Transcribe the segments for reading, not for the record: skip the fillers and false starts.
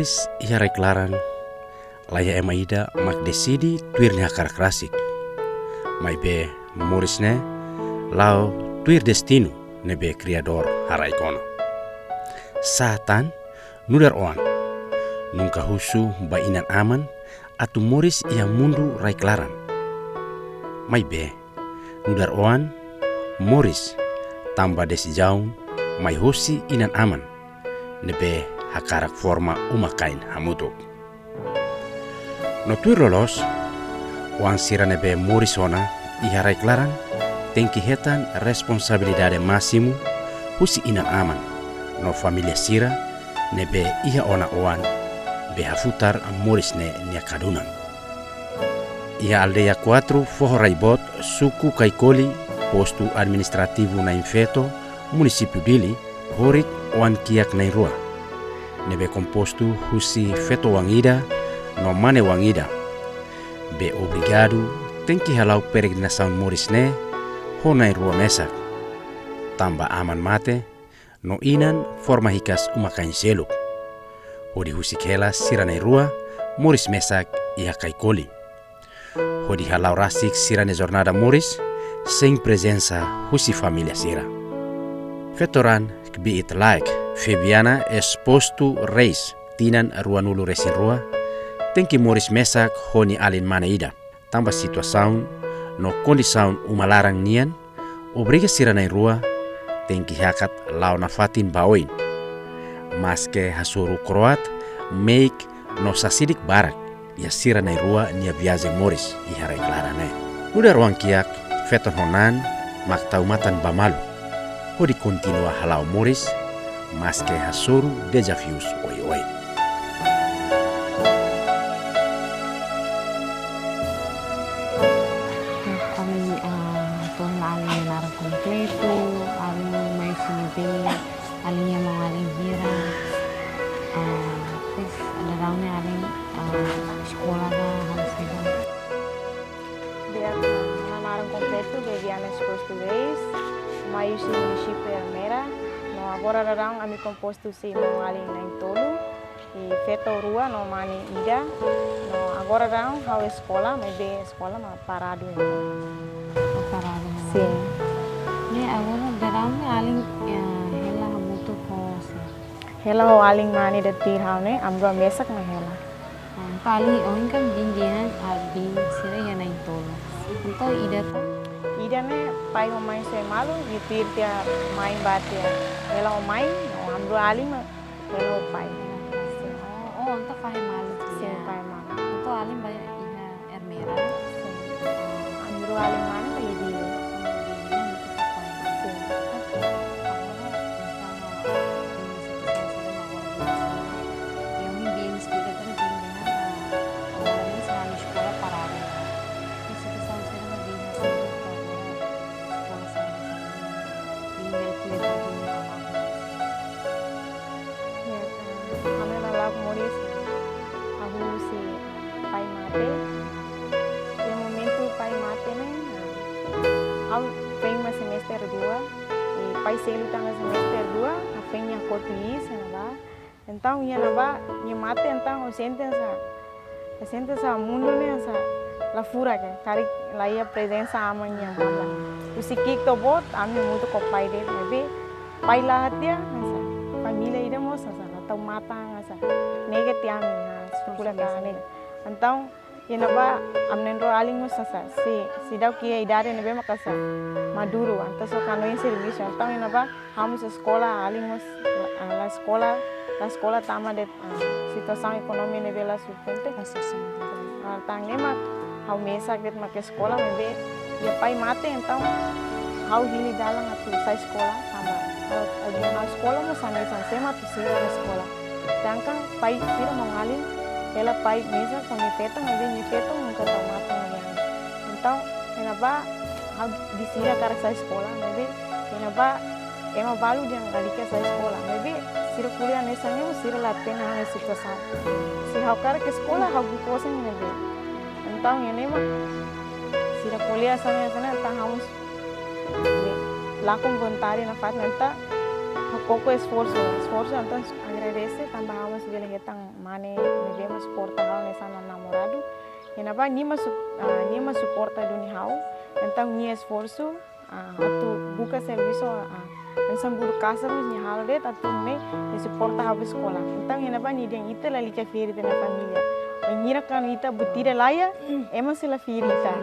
Morris ia reklaran laya emaida mak desidi tuirnya karak rasik. Mai be Morris ne lao tuir destino nebe criador harai kono. Satan nudar oan nungka husu bainan aman atu Morris ia mundu reklaran. Mai be nudar oan Morris tambah desi jaun mai hosi inan aman nebe hakarak forma umakain hamutuk. No tuir lolos wan sira nebe Morris ona iha reklaran tengki hetan responsabilidade máximo husi inan aman no familia sira nebe iha ona oan beha futar Morris ne nia kadunan. Iha aldea 4 foho raibot suku Kaikoli postu administrativo na infeto município dili horit oan kiak na rua nebe composto husi feto wangida no mane wangida be obrigado tenki halau peregrinação Morris ne honai rua mesak tamba aman mate no inan forma hikas umakain seluk hodi husi kela sirane rua Morris mesak iha Kaikoli hodi halau rasik sirane jornada Morris sem presença husi família sira. Vetoran kbi it like Fabiana exposto reis tinan ruanulu resin rua tenki Morris mesak honi alin maneida tambah situação no condição umalarang nian obriga sirana rua tenki hakat lau nafatin baoin maske hasuru kroat make no sasidik barak ya sirana rua nia viaje Morris ihara iklarane udah ruang kiak feton honan maktaumatan bamalu hodi continua halau Morris maske hasuru desafios oi. Kami tuan alin narang kompleto, alin may sinibi, alin yang mau alin hira, terus ada daunnya alin sekolah ka harus kita. Dia narang kompleto Beviana exposto reis, mai si município Almera, no agora rarang ami composto si mo alin na tolu, e feto rua no mani ida, no agora rarang hau escola, mai be escola ma parado Parado. sim. Ni agora daunnya alin hela hamutu kos. Hela ho alin mani detir hau ne amro mesak na hela. Kali orang kan jinjian abi sira yang naik tolo. Untuk ida ta Ida ne pai ho mai se malu e pir tia mai batia. Hela ho mai no amro alin ma hela ho pai. untuk faham malu Sim pai ma. Untuk alin banyak ina ermera. Amro alin mani pa idi. Kami lalak Morris aku si pai mate. Yang momento pai mate ne. Aku vem ma semester 2 e pai selu tanga semester 2, a fenha português na. Então ia na ba, ia mate então o sentença mundo ne sa la fura ke kari la ia presença amanhã mama. O sikik to bot ami muito ko pai de bebe. Pai la hatia sa família ida moça sa atau mata sa nega tiami na sukula kane. Então ia na ba amnen ro aling moça sa si dau kia idade nebe makasa maduro anta so kano in serviço. Então ia na ba hamus sekolah aling mos la sekolah tama de situação econômica nebe la sustente. Tang nema hau mesak det make sekolah nebe ia pai mate então hau hili dalang atu sa sekolah tama. Kalau sekolah mo sana sema tu sira na sekolah. Sedangkan pai sira mengalin ela pai mesa com feto nebe ni feto nunca tau mata na. Então kenapa hau di sira kara sa sekolah nebe kenapa ema balu dia ngalika sa sekolah nebe sira kuliah nesa nyo sira la pena na situação. Si hau kara ke sekolah hau bukosen nebe. Então ini mah sira kuliah sana tang haus lakum voluntari na fat nanta pouco esforço, então agradece, também vamos ver que tão mane, me vemos suporta hal nessa namorado, e na ba nima suporta do nihau, então ni esforço, atu buka serviço, pensam buru casa mas ni hal det atu me suporta hal sekolah, então e na ba ni dia ita lali que feri na família, mengira kan ita butira laya, ema sila feri ita,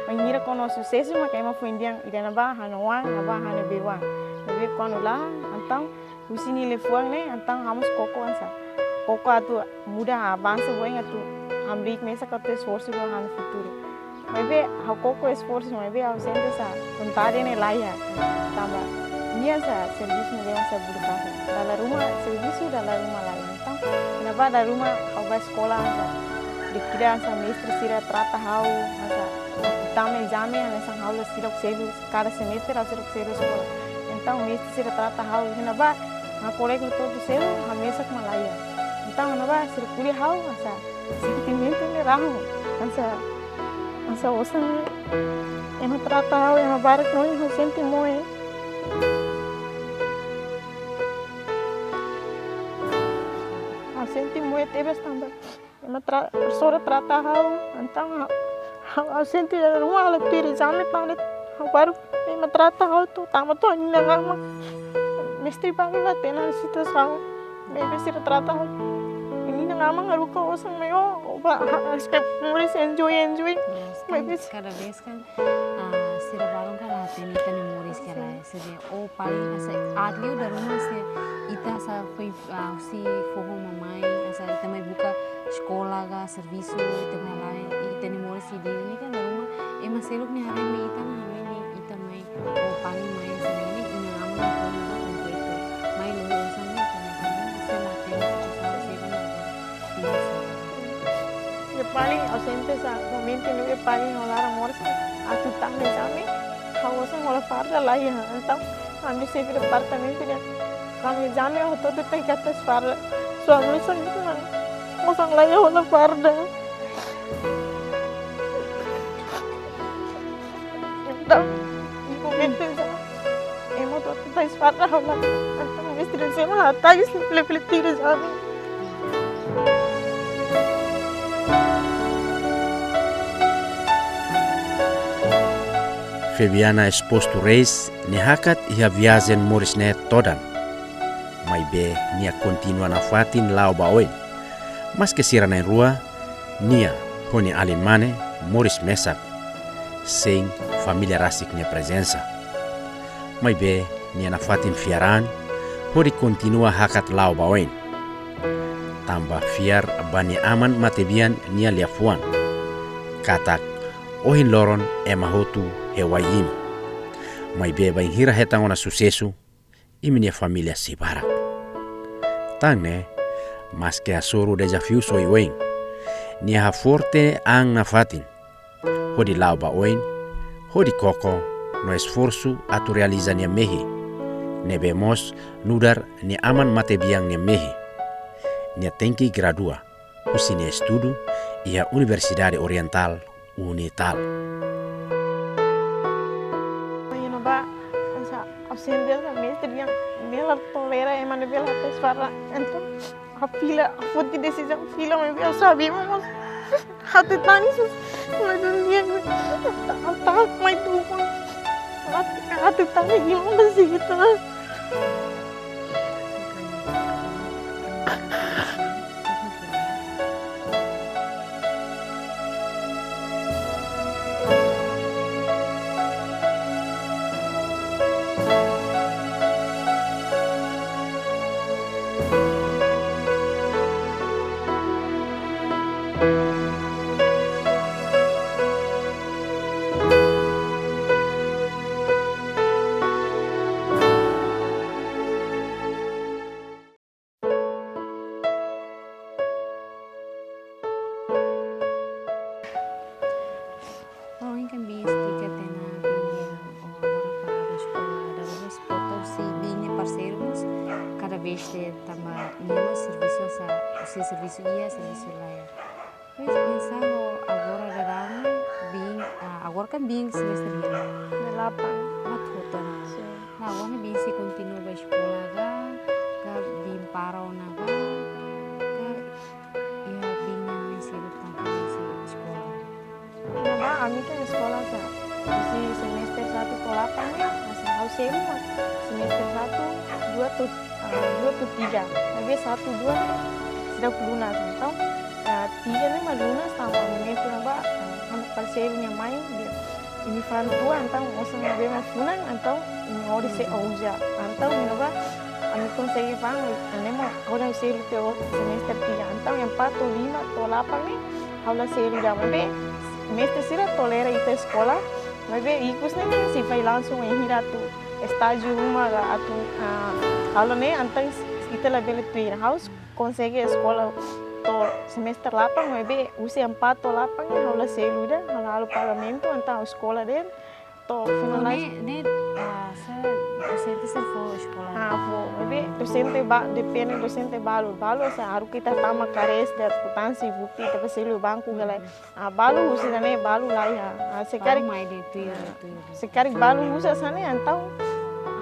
mengira kono sucesso mas ema foi indiang ida na ba hanoang, na ba hana bewang. Jadi kono lah, antang usini lefuang ne, antang hamus koko ansa. Koko atu muda bangsa boy atu amrik mesa katu esforço do han futuro. Maybe hau koko esforço, maybe hau sente sa vontade ne laya. Tamba nia sa serviço ne sa burka. Dalam rumah serviço dalam rumah lain. Antang kenapa dalam rumah hau ba sekolah ansa. Dikira ansa mestre sira trata hau ansa. Tama exame ansa hau la sira selu cada semestre hau sira selu sekolah. Então mestre sira trata hau kenapa na colega todo selo a mesa com malaya. Então na ba sira kuliah hau asa sentimento ne rahu asa osan ema trata hau ema barak no ema senti moe. A senti moe tebes tambah ema professora trata hau então hau senti rumah ala tiri exame panet hau baru ema trata hau tu tama tu anina gama mestre pagula tena situação maybe sira trata hau ini gama ngaruka osang mayo oba aspect muris enjoy maybe Cada vez kan sira barong kan ita memoris kala sedia paling asa adli udah rumah se ita sa foi si fogo mamai asa ita mai buka sekolah ga serviço ita mai ita memoris di ini kan rumah ema seluk ni hari me ita na hari ita mai paling mai sa ini ngama ko na kompleto mai lo usang ni kan sa natin sa sira na ya paling ausente sa momento no ya paling olar amor sa atu tang exame hau osang ola farda lá ya então andi se vir apartamento dia kami exame ho todo tem que até farda sua missão então osang lá ya ola farda então momento sa emo to tem farda ola então mestre se lá tá isso refletir exame. Fabiana exposto reis ni hakat ia viazen morisne todan. Mai be nia continua na fatin lao baoin. Mas que sira na rua nia honi alemane moris mesak. Sem família rasik ne presença. Mai be nia na fatin fiaran hori continua hakat lao baoin. Tamba fiar bani aman matebian nia liafuan. Katak ohin loron emahotu hewayim. Mai beba in hira hetang ona sucesso e minha família se barak. Tang ne, mas que asoro desafio soi oin. Nia ha forte ang na fatin. Hodi lauba oin, hodi koko no esforço atu realiza nia mehi. Nebemos nudar ni aman mate biang nia mehi. Nia tenki gradua, usine estudo e a Universidade Oriental Unital. Ausente sa mestre yang nela tolera ema ne bela tes farra então a fila a foto decisão fila me eu sabia mas hati tani sus mas não dia tá mais tu hati tani gimana sih itu serviço ia, serviço lá. Mas pensava agora dará bem, agora kan bem semestre ini. Delapan. Mat foto na. Nah, agora bem se continua ba sekolah ga. bimparo na ba ya binya sirup tangkap si sekolah. Nah, kami kan sekolah sa si semester 1 to 8 ya, masih harus semua semester 1, 2 to 3. Tapi 1, 2 sudah lunas atau 3 ni mah lunas tambah momentum apa anak parcelnya main dia ini tua atau usah ngabe mas funan atau ini mau di se auja atau ini apa kami konsegi pang ane mau orang selu teo semester 3 atau yang 4 to 5 to 8 ni haula selu dah mabe semester sira tolera itu sekolah mabe ikus ni si fai langsung yang hiratu estágio rumah atau kalau ni antang kita lebih tuir house konsegi sekolah to semester 8 mabe usia 4 to 8 ni haula selu dah haula pagamento antang sekolah den to finalize Ne sa docente se for sekolah. mabe docente depende docente balu sa haru kita tama kares da potensi bukti tapi selu bangku galai balu usia ne balu lai sekali Mai de tuir. sekali balu usia sana antang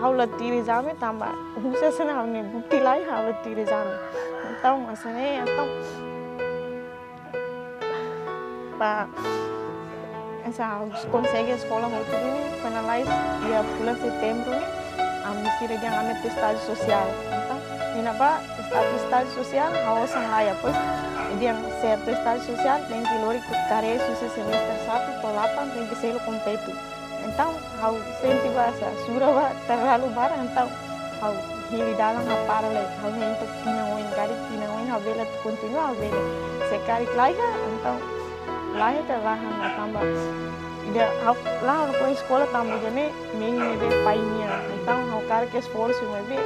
haula tiri jame tamba usia sana haune bukti lai haula tiri jame antang asane antang pa essa consegue sekolah outro ini finalize dia bulan Setembro ni mesti dia ngambil estágio sosial então ini apa estágio sosial hawasan lah ya pues dia yang certo estágio sosial tem que lori carência semester 1 to 8 tem que ser completo então hau senti bahasa suraba terlalu barang então hau hili dalam para le hau untuk tinawin habela continua habela sekali lagi então lahir terlahan tambah ida lah ko sekolah tambah jane mengi be painya então hau kar ke esforço be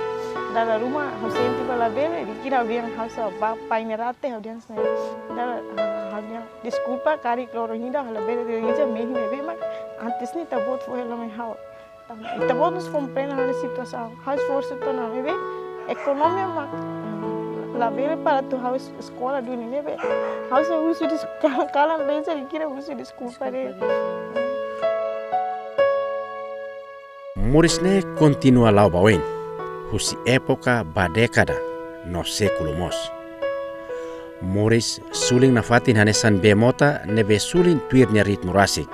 dala rumah hau senti bala bele dikira biang hausa ba painya rate hau dian sai dala hau dian desculpa kari kloro hinda hala bele de ija mengi be mak antes ni tabot foi ela me hau tabot nos compreende a situação hau esforço to na be economia mak la bele para tu house sekolah dunia ni be house usu di kalan lensa dikira usu di desculpa de Morisne continua lau bawen, husi época ba década no século mos. Moris suling na fatin hanesan bemota nebe suling tuirnya ritmo rasik.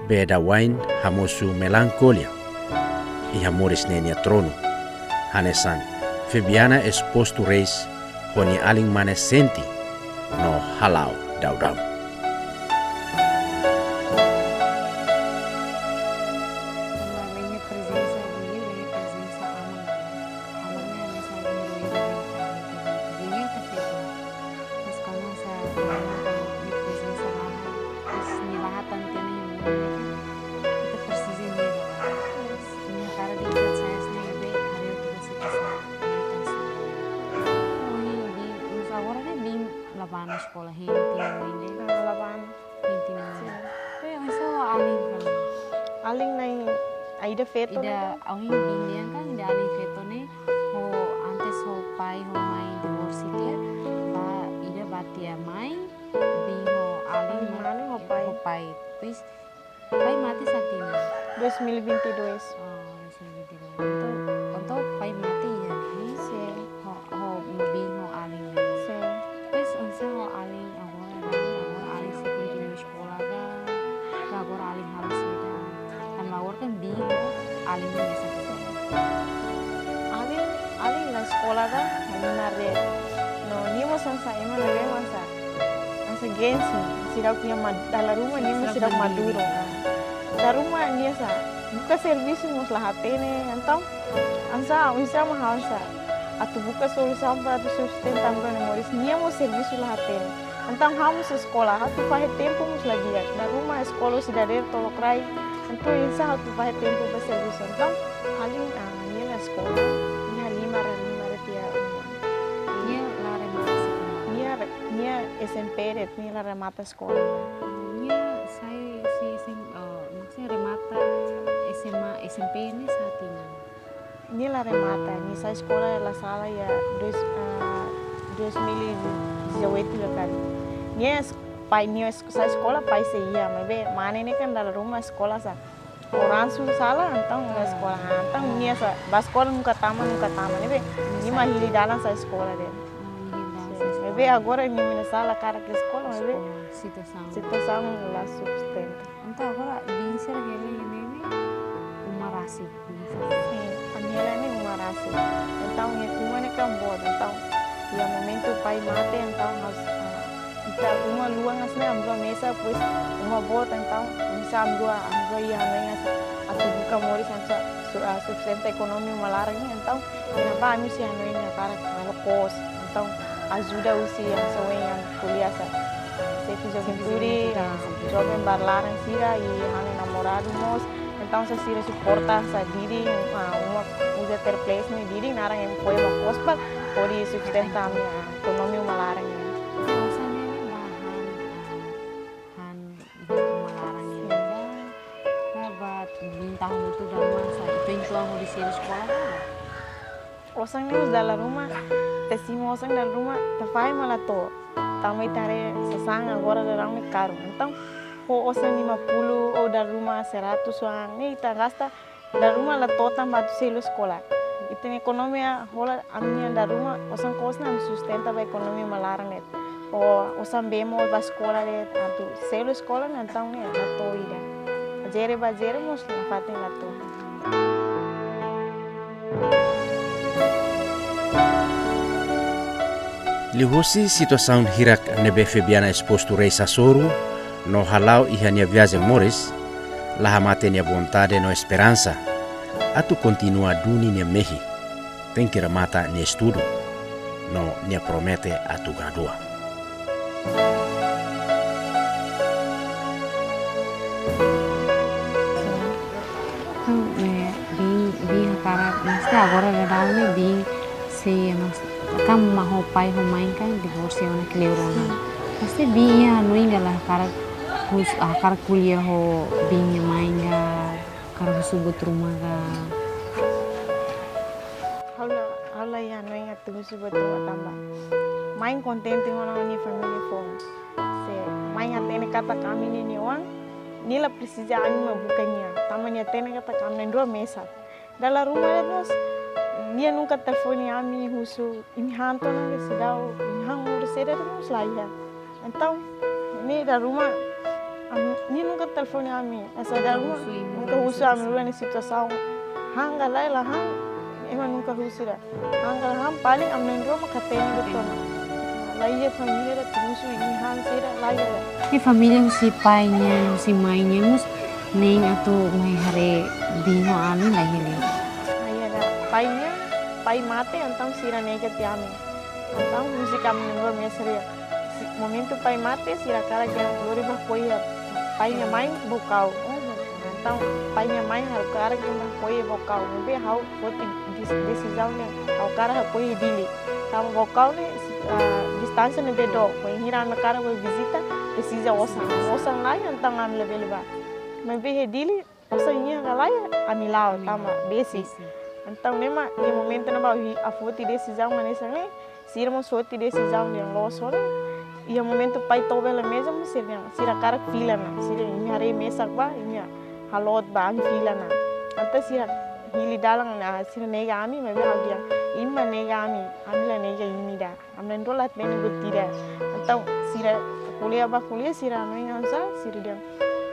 Beda wain hamosu melancolia. Iha Moris nenia trono. Hanesan Fabiana exposto reis honi aling manesenti no halau daudau. Laban sekolah hinti laban hinti aling kan aling nai aida feto ida aling bindian kan ida aling feto ne ho antes ho pai ho mai divorce dia ba ida batia mai bi ho aling mane ho pai puis pai mati satina 2022 untuk pai mati ya ni se ho bi ho aling se pues unsa ho aling agora aling se continua sekolah ga agora aling harus ida kan mawar kan bi ho aling ni bisa aling na sekolah da na re no ni mo sansa ema na lema sa asa gensi sira punya dalam rumah ni mo sira maduro da rumah ni sa buka serviço nos lahatene então ansa usa mahalsa atu buka solução para tu sustentar no Moris ni mo serviço lahatene então vamos sekolah atu faz tempo mus lagi ya da rumah sekolah sudah der tolokrai então insa atu faz tempo para serviço então aling ni na sekolah ni lima dia dia la remata ni SMP ni la remata sekolah dia saya maksudnya remata SMA SMP ini saat ini ni la remata ni sa sekolah la sala ya 2018 kan ni pai ni sa sekolah pai se ia mabe mana ini kan dalam rumah sekolah sa orang su salah antang nggak sekolah antang nia sa bas sekolah muka taman ini ini mah hili dalam sa sekolah deh be agora ini mina salah cara ke sekolah be situação lá substante Então agora bem ser ele ini uma raça. Aniela ini umarasi então uma ne kan boa então ya momento pai mate então nós kita uma luang asne amgo mesa pues uma bota então bisa amgo ia hananya atau buka moris anca subsistente ekonomi malarang então kenapa kami sih hanonya para kalau kos então ajuda usi yang sewen yang kuliah sa sefi joventuri jovem barlarang sira e hane namorado mos então sa sira suporta sa diri uma usa ter place ni diri narang yang foi uma cospa pori sustenta minha ekonomi malarang tahun itu dalam masa itu yang tua mau di sekolah osang ni dalam rumah tesimo osang dalam rumah tafai malah to tamai tare sesang agora dalam ni karu então ho osang 50 ou dalam rumah 100 uang ni kita gasta dalam rumah la to tambah selu sekolah itu ekonomi hola amnya dalam rumah osang kosna sustenta ba ekonomi malarang net o osang bemo ba sekolah net atu selu sekolah então ni la to ida Jere bajere mos fatin lato. Lihosi situação hirak nebe Fabiana exposto rei Sassoro no halau ihania viagem Morris laha mate nia vontade no esperança atu continua duni nia mehi tem que mata nia estudo no nia promete atu gradua. Agora legal ne bing se mas kam maho pai ho main kan divorce ona kleurona pasti bing ya no ingala kar kuliah ho bing main ga kar subut rumah ga hala ya no ingat tu subut rumah tambah main contente ngona ni family phone se main atene kata kami ni uang nila precisa ani mabukanya tamanya atene kata kami ndua mesa dalam rumah nos dia nunca telefone ami husu ini hanto na que se dá ini hang urus seda nos lá ya então ni da rumah ni nunca telefone ami asa da rumah nunca husu ami luar ni situação hanga lá ela hang emang nunca husu da hanga hang paling amnen rumah katene betul lá ia família da husu ini hang seda lá ya ni família si painya si mainnya mus neng atau mai hare bingo ami lah hili painya pai mate então sira nega tiami então música menengor meseria momento pai mate sira cara que lori bah poia painya mãe bocau então painya mãe har cara que bah poia bocau be hau foti decisão ne hau cara ha poia dili tamo bocau ne distância ne dedo poia hira na cara vai visita precisa osang lá então am leba mas be dili osang lá amilau tama besi então nema ni momento na bawi a foti decisão manesa ne sirmos foti decisão de loso ne e momento pai tobela mesmo sira cara fila na sira hare mesa ba inya halot ba fila na anta sira hili dalang na sira nega ami me ba dia imma nega ami la nega imida amnen dolat bene gutira então sira kuliah sira mengansa sira dia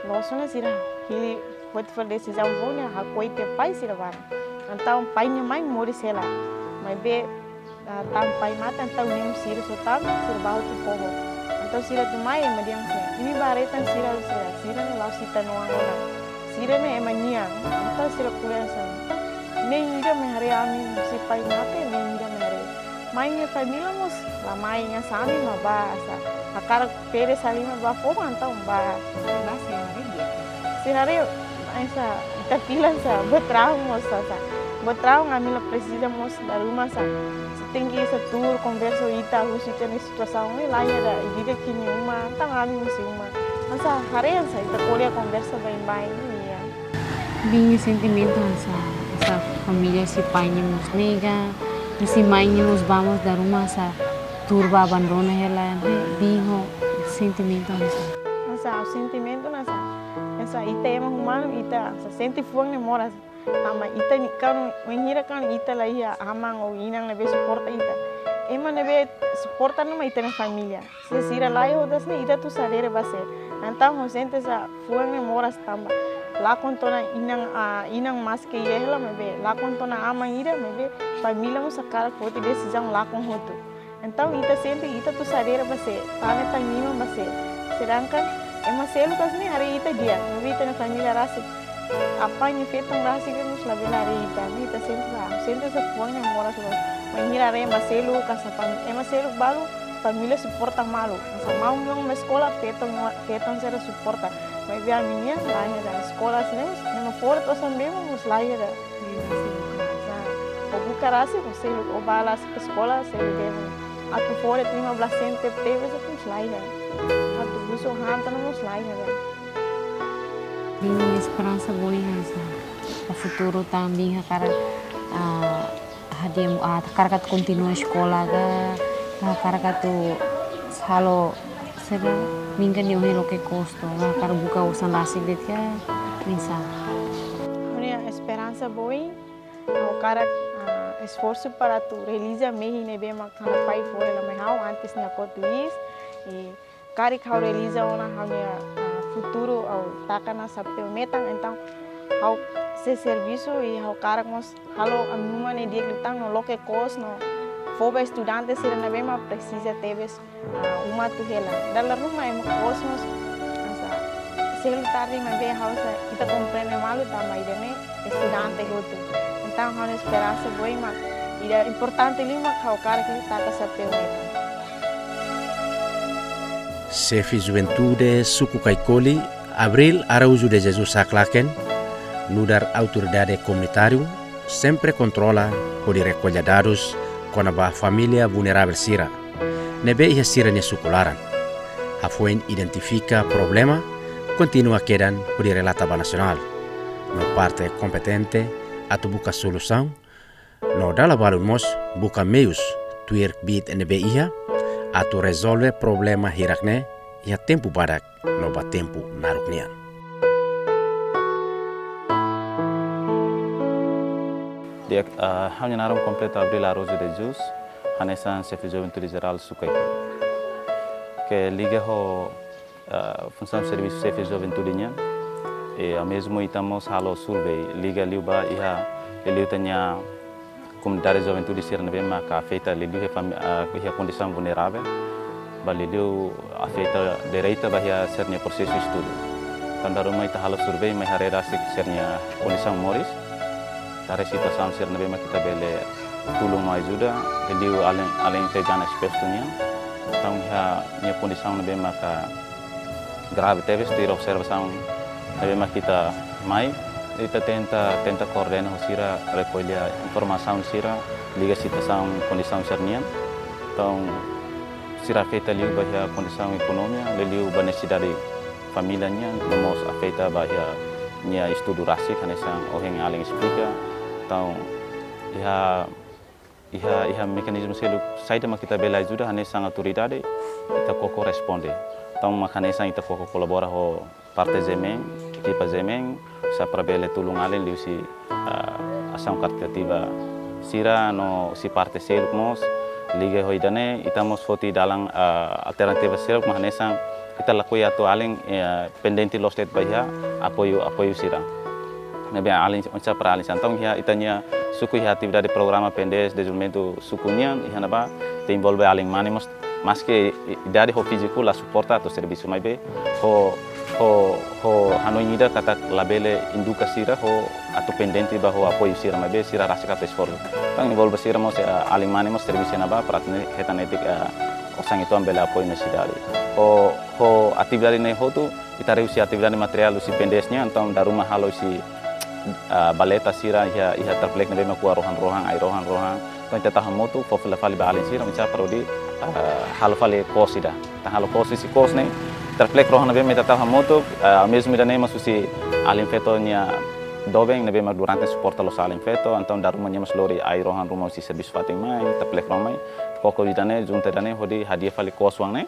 loso na sira hili foti for decisão bona ha koite pai sira ba então painya mãe mori sela mas be tam pai mata então nem sira sotam sira bau tu povo então sira tu mai madiang se ini baretan sira la sita no ana sira ne emania então sira kuliah sa nem ida me hari ami si pai mata nem ida me hari mãe família mos la mãe nya sami ma ba asa akar pere salima ba fogo então ba sira essa ita filan sa betrau mos sa betrau ngamila precisamos da rumah sa tem que essa tour conversa ita husita ni situação ni lá ya ida kini uma tang ami musi uma asa harian sa ita kuliah conversa bem ya bingi sentimento essa família si painya mus nega si mãe nos vamos da rumah sa turba abandona ela bingo sentimento asa sentimento nasa essa ita emang humano ita sa sente fuang ne moras tama ita ni kan menghira kan ita lah ia amang ou inang lebe suporta ita emang lebe suporta numa ita na família se sira lá eu das ne ita tu sadere base então ho sente sa fuang ne moras tama lá contona inang mas que ia mebe lá contona amang ira mebe família mo sakara foti decisão lá com hotu então ita sente ita tu sadere base tane tanima base sedangkan emang selu kasni hari ita dia mebe ita na família rasi apa yang fetong rasi kan mus labi hari ita sente sa fuang ne moras lo mengira re maselu kasapam selu balu família suporta malu sa mau long na escola fetong sera suporta may biya minha lá da escola assim não fora to sambemo mus lá da o bucarasi o selu o balas escola selu demo atu fora 15 cente teve sa mus lá atu buso hanta mus lá da Minha esperança boa essa. O futuro também cara hadia cara que continua a escola cara que halo sega minggan dia helo que custo cara buka usan nasi det ya minsa. Minha esperança boa o cara esforço para tu realizar mehi ne bem makana pai fora la mehau antes ne akotuis e cara que realiza ona hamia futuro au takana sapte metang então hau se serviço e hau cara mos halo amnuma ne dia litang no loke kos no foba estudante sira na bema precisa teves uma tu hela dalla ruma em cosmos asa selu tarde me be hau sa kita compreende malu tama idene estudante hotu então hau esperança boa mas ida importante lima hau cara que taka sapte metang Sefi Juventude Suku Kaikoli, Abril Araújo de Jesus Saclaken, Nudar Autoridade Comunitário, sempre controla por recolha dados com a família vulnerável Sira. Nebe ia Sira ne sukularan. A FUEN identifica problema, continua quedan por relataba nacional. No parte competente, atu buka solução, no dala balumos buka meios tuir bit nebe ia, atu resolve problema hirakne ia tempo badak no ba tempo naruknian. Dia hanya narum completo Abril Araújo de Jesus, hanesan Sefi Juventude Geral Sukai. Que liga ho função serviço Sefi Juventude nya e a mesmo itamos halo survey liga liuba iha liutanya comunidade juventude sirna bema ka feita liu he condição vulnerável baliliu afeta direita bahia sernya processo estudo tandaruma ita halo survey mai harera sik sernya condição moris tare situação sirna bema kita bele tulung mai ajuda liu além fejana spestunya então nya condição bema ka grave teves ter observação bema kita mai ita tenta coordenar sira recolher informação sira liga situação condição sernian então sira afeta liu bahia condição econômica liu necessidade famílianya nomos afeta bahia nia estudo rasik hanesan oheng aleng explica então iha mekanisme selu saida kita bela ajuda hanesan autoridade ita koko responde então makanesan ita koko colabora ho parte zemen equipa zemen sa prabele tulung alen liu si ação caritativa sira no si parte selu mos liga hoidane itamos foti dalang alternativa sira mahanesan kita lakui atu alen pendente lo state bahia apoio sira nabe alen onca para alen santong hia itanya suku hia atividade programa pendes desenvolvimento sukunya ihana ba te envolve alen manimos mas que idade ho físico la suporta to serviço mai be ho hanoinida kata labele induka sira ho atu pendente ba ho apoio sira mai be sira rasika esforço tang envolve sira mos alen manimos serviço na ba pratne hetanetik osang itu ambele apoio na cidade ho atividade ne hotu itare usi atividade material usi pendesnya então da rumah halo si baleta sira iha terplek na be ma ku rohan ai rohan então kita hamotu fo fali ba alen sira mica parodi halo fali kosida ta halo kosi si kosne terplek rohan na be meta ta hamotu mesmo da nema susi alen fetonya dobeng na be ma durante suporta lo alen feto então da rumah nya mas lori ai rohan rumah si serviço fating mai terplek romai koko idane junta dane hodi hadiah fali kos wangne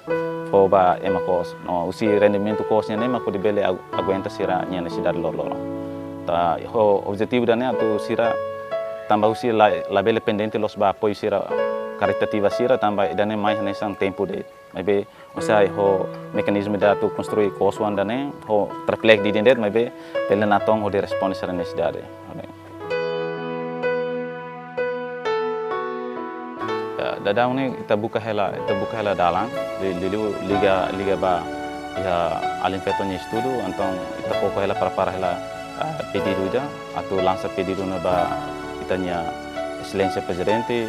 fo ba ema kos no usi rendimento kosnya ne mako dibele aguenta sira nyane sidar lolo ta ho objetivo dane atu sira tambah usi la bele pendente los ba apoio sira caritativa sira tambah idane mais nesang tempo de maybe usai ho mekanisme da tu construir kos wan dane ho reflect di dendet maybe pele natong ho de responde sira nesidare dadau ni kita buka hela dalang di liga ba ya alin fetonya estudo antong kita koko hela para hela pedido ida atau lança pedido na ba itanya excelência presidente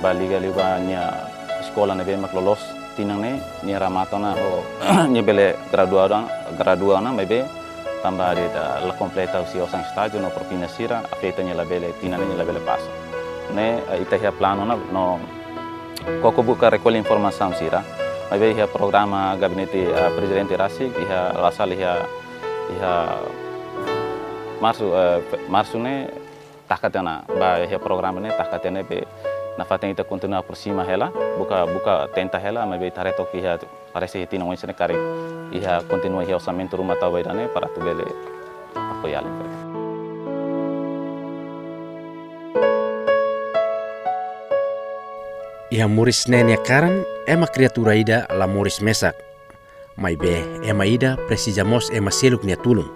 ba liga nya sekolah na be mak lolos tinang ni ramatona o ni bele graduana maybe tambah ada la completa usi osang estágio no propina sira afetanya la bele tinang ni la bele passa ne itahia plano no koko buka recolhe informação sira mas ia programa gabinete presidente Rasik ia lasal ia março ne takatena ba ia programa ne takatena be na faten ita continua por cima hela buka tenta hela mas be tareto que ia parece que não ensina cari ia continua ia orçamento rumah tau ne para tu bele apoiar Ia muris nenia karan ema kriatura ida la muris mesak. Mai be ema ida precisamos ema seluk nia tulung.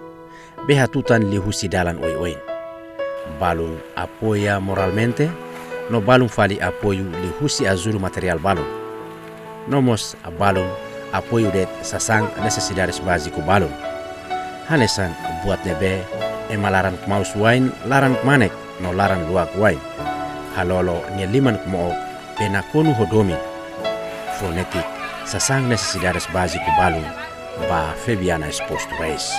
Be hatutan lihusi dalan oi-oin. Balun apoia moralmente, no balun fali apoio lihusi azul material balun. Nomos balun apoio det sasang necessidades básico balun. Hanesan buat nebe ema laran kmaus wain, laran kmanek, no laran luak wain. Halolo nia liman kmook pena konu hodomin fonetik sasang necessidades básico balun ba Fabiana exposto reis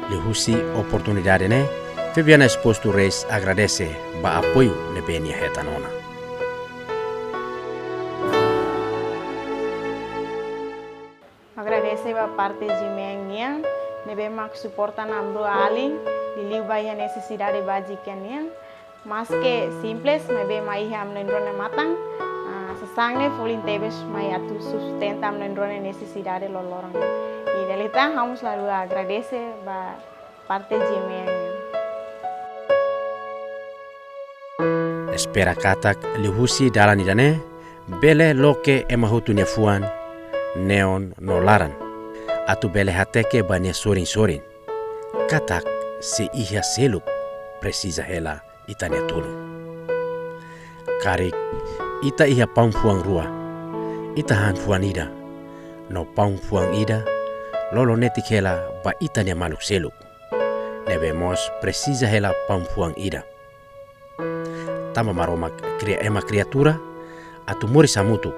lihusi oportunidade ne Fabiana exposto reis agradece ba apoio ne benia hetanona Agradece a parte de minha, nebe mak suporta nambro ali, diliu baia necessidade básica nia, mas que simples, nebe mai ham nendrone matang, sesangne folin tebes mai atu sustenta nendrone necessidade lolorang. E delita vamos lalu agradece a parte de minha. Espera katak lihusi dalan idane bele loke emahutu nefuan neon no laran atu bele hateke bania sorin katak se ihya seluk precisa hela itania tulung karik ita ihya pamfuang rua ita han fuan ida no pamfuang ida lolo netik hela ba itania maluk seluk nebemos precisa hela pamfuang ida tama maromak ema kriatura atu mori samutuk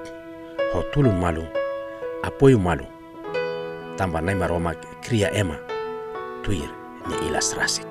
ho tulun malu apoio malu tambah nai maromak kria ema tuir ni ilas rasik